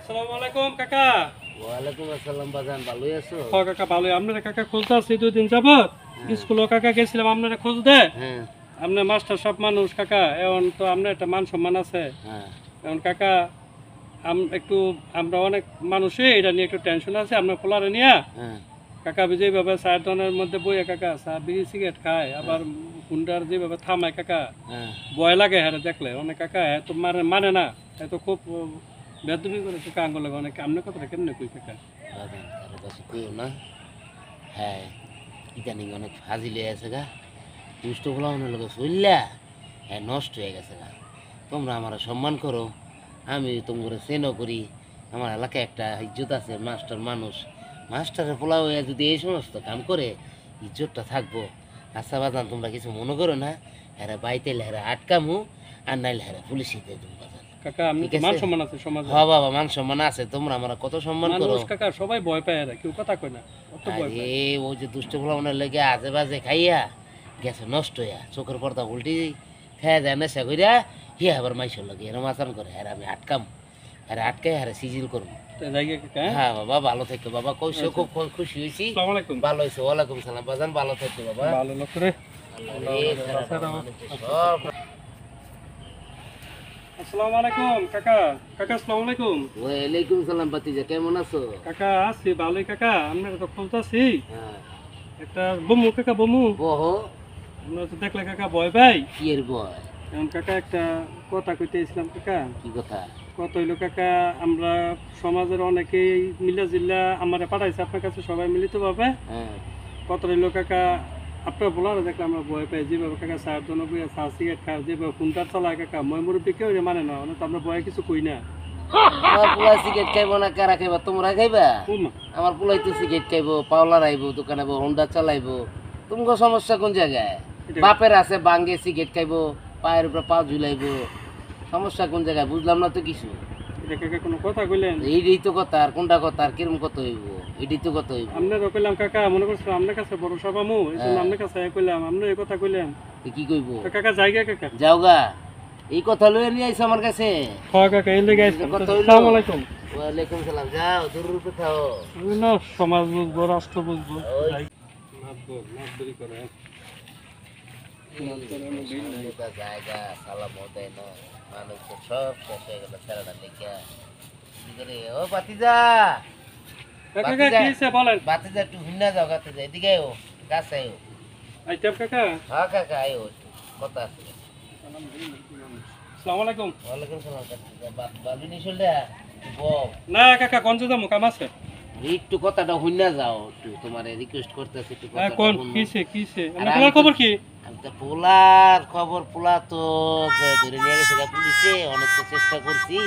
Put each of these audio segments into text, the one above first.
আসসালামু আলাইকুম কাকা। ওয়ালাইকুম আসসালাম বাজান, ভালোই আছো? হ্যাঁ কাকা ভালোই। আপনারা কাকা খোঁজ আছে 2 দিন যাবত স্কুলে কাকা গেছিলাম, আপনারা খোঁজ দে। হ্যাঁ আপনার মাস্টার সব মানুষ কাকা, এখন তো আপনার একটা মান সম্মান আছে। হ্যাঁ এখন কাকা একটু আমরা অনেক মানুষই এটা নিয়ে একটু টেনশন আছে আপনার পোলারে নিয়ে। হ্যাঁ কাকা যেভাবে চায়ের দোকানের মধ্যে বইয়ে কাকা চা বিড়ি সিগারেট খায়, আবার হুন্ডার যেভাবে থামায় কাকা হ্যাঁ ভয় লাগে। হ্যাঁ দেখলে অনেক কাকা এত মানে না, এত খুব বেদবি করে কাকা আঙ্গুল লাগে অনেক। আপনার কথাটা কেমনে কই কাকা? বাজান কারো কাছে কইও না। হ্যাঁ ইদানিং অনেক ফাজিলে আছে গা, দুষ্ট বলা অনেক লোক চললা, হ্যাঁ নষ্ট হয়ে গেছে গা। তোমরা আমার সম্মান করো, আমি তোমরা চেনও করি। আমার এলাকায় একটা ইজ্জত আছে, মাস্টার মানুষ। মাস্টারের পোলা হয়ে যদি এই সমস্ত কাম করে ইজ্জতটা থাকবো। আচ্ছা বাজান তোমরা কিছু মনে করো না, হ্যাঁ বাইতে হেরা আটকামু, আর নাইলে হেরা পুলিশে দিয়ে দেবো বাজান। কাকা আপনি ঠিক তো মান আছে? সম্মান আছে সমাজে। হ্যাঁ বাবা, মান সম্মান আছে, তোমরা আমার কত সম্মান করো। মানুষ কাকা সবাই ভয় পায়, এরা কেউ কথা কয় না, অত ভয় পায়। আরে ওই যে দুষ্ট ফলামনের লেগে আজে বাজে খাইয়া গেছে নষ্ট হইয়া, চোখের পর্দা উল্টি খেয়ে যায় নেশা কইরা হিয়া আবার মাইসের লাগে এরম আচরণ করে। হ্যাঁ আমি আটকাম, হ্যাঁ আটকাই হ্যাঁ সিজিল করবো। তাই যাই গে কাকা, হ্যাঁ? হ্যাঁ বাবা ভালো থাকো বাবা, কইছো খুব খুশি হয়েছি। আসসালামু আলাইকুম। ভালো হয়েছে, ওয়ালাইকুম সালাম বাজান, ভালো থাকো বাবা। ভালো লোক রে। সব আসসালামু আলাইকুম কাকা। কাকা আসসালামু আলাইকুম। ওয়ালাইকুম সালাম বাতিজা, কেমন আছো? কাকা আছি ভালোই কাকা, আপনার তো খোঁজ আছি। হ্যাঁ একটা বমু কাকা, বমু বহো। আপনার তো দেখলে কাকা ভয় পাই। কি এর বয়? এখন কাকা একটা কথা কইতে ইসলাম কাকা। কি কথা? কত হইলো কাকা, আমরা সমাজের অনেকেই মিলা জিল্লা আমারে পাঠাইছে আপনার কাছে, সবাই মিলিত ভাবে। হ্যাঁ কত হইলো কাকা, আপনার বলারে দেখলে আমরা ভয় পাই। যেভাবে কাকা চায়ের দোকানে বইয়া চা সিগারেট খায়, যেভাবে ফোনটার চালায় কাকা, মই মুরব্বী কেউ মানে না, তো আমরা ভয়ে কিছু কই না। আমার পোলা সিগারেট খাইবো না কারা খাইবা? তোমরা খাইবা? কোন আমার পোলাই তো সিগারেট খাইবো, পাওলার আইবো, দোকানে হোন্ডা চালাইবো। তোমার সমস্যা কোন জায়গায়? এটা- বাপের আছে বাঙ্গে সিগারেট খাইবো, পায়ের উপরে পা ঝুলাইবো, সমস্যা কোন জায়গায়? বুঝলাম না তো কিছু। এটা কাকা কোনো কথা কইলেন? এইটাই তো কথা, আর কোনটা কথা, আর কিরম কত হইব? এটাই তো কত হইব। আপনার কইলাম কাকা, মনে করছিলাম আপনার কাছে বড় সভামু, এই জন্য হ্যাঁ। আপনার কাছে কইলাম, আপনি এই কথা কইলেন। তো কি কইব? তো কাকা জায়গা কাকা। যাওগা, এই কথা লইয়া নিয়ে আইসো আমার কাছে। হ্যাঁ কাকা এই লেগে আইছিলাম। কথা হইলো? আসসালামু আলাইকুম। ওয়ালাইকুম সালাম, যাও দূর কোথাও। আমি না সমাজ বুঝবো, রাষ্ট্র বুঝবো। ওই। যাই। মাতবরি করে। গোটা জায়গা সালাম দেয় না, মানুষ তো সব শেষ হয়ে গেল ছেলেটা লেখা। কি করে ও বাতিজা, কাকা কাকা কি হইছে বলেন? বাতিজা একটু হুন্না যাও, গাতে যাও, এদিকে আয়ো, গাছ আয়ো। আইতাম কাকা। হ্যাঁ কাকা আয়ো, একটু কথা আছে। আসসালামু আলাইকুম। ওয়ালাইকুম সালাম বাতিজা, বাবি নিশলটা বল। না কাকা কোন যাবো, কাম আছে। একটু কথাটা হুন্না যাও, একটু তোমারে রিকোয়েস্ট করতেছি একটু হ্যাঁ কথাটা কোন হুন্না। কিছে কিছে, আরে আপনার আমি খবর কি? আমি তো পোলার খবর, পোলা তো ধরে নিয়ে গেছে পুলিশে, অনেক তো চেষ্টা করছি,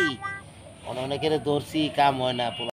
অনেকের ধরছি, কাম হয় না।